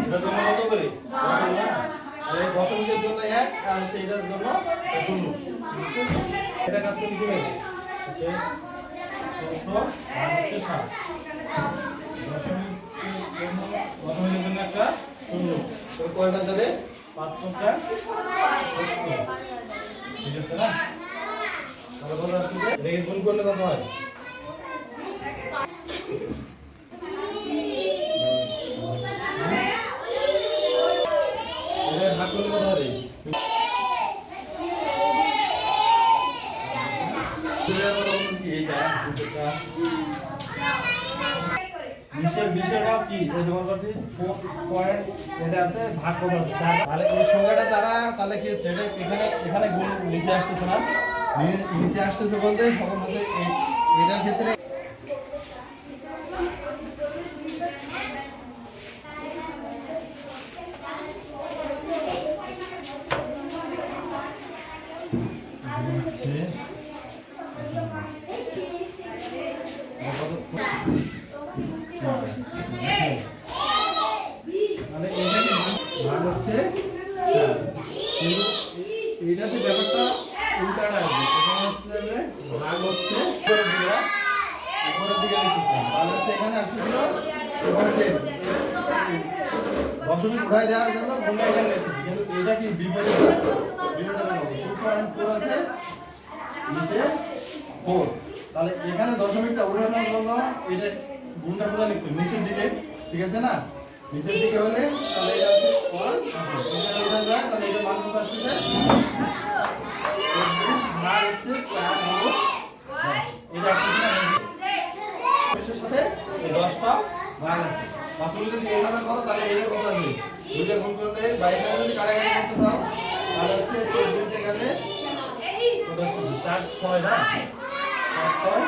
এটা জন্য কত করে? আর এই দশমিকের জন্য 1 আর হচ্ছে এটার জন্য 0। এটা কাজ করে কি হবে? হচ্ছে 14 আর হচ্ছে 7। দশমিকের জন্য একটা 0। তো কয়বার যাবে? 5 5 ঠিক আছে না? তাহলে কত আসছে? রেখে গুণ করলে কত হয়? এটা ভাগ করলে কত হবে? বিষয়টা কি? এই তোমার কাছে 4 পয়েন্ট এটা আছে ভাগ কত আছে? তাহলে এই সংখ্যাটা দ্বারা তাহলে কি হচ্ছে? এটা এখানে গুণ নিচে আসতেছে না? নিচে আসতেছে বলতে সকল মতে এটার ক্ষেত্রে মানে ভাগ হচ্ছে এটাতে ব্যাপারটা উল্টাটা আসবে। এখানে হচ্ছে ভাগ হচ্ছে উপরের দিকে লিখতেছে, তাহলে হচ্ছে এখানে আসতেছিল দশমিক উঠাই দেওয়ার জন্য গুণটা এখানে লিখতেছি, কিন্তু এটা কি বিপরীত? বিপরীতটা 2.4 আছে নিচে 4, তাহলে এখানে দশমিকটা উঠানোর জন্য এটা গুণটা কোথায় লিখতে হবে? নিচের দিকে, ঠিক আছে না? নিচের দিকে হলে তাহলে এটা হচ্ছে 1 এটা উঠা যায়, তাহলে এটা মান কত আসছে? ভাগ হচ্ছে 4 হলো এটা আসছে এর সাথে এই 10টা ভাগ আছে। তুমি যদি এইভাবে করো তাহলে এটা কত আসবে? দুইটা গুণ করলে 22 যদি কাটাকাটি করতে চাও তাহলে হচ্ছে 24 তে গেলে কত আসছে? 4 6 না 4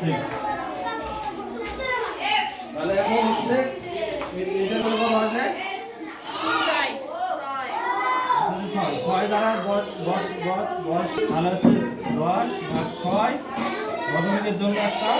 6 তাহলে এখন হচ্ছে এটা করে কত আসে? 6 দ্বারা 10 তাহলে হচ্ছে 10 ভাগ 6 দশমিকের জন্য একটা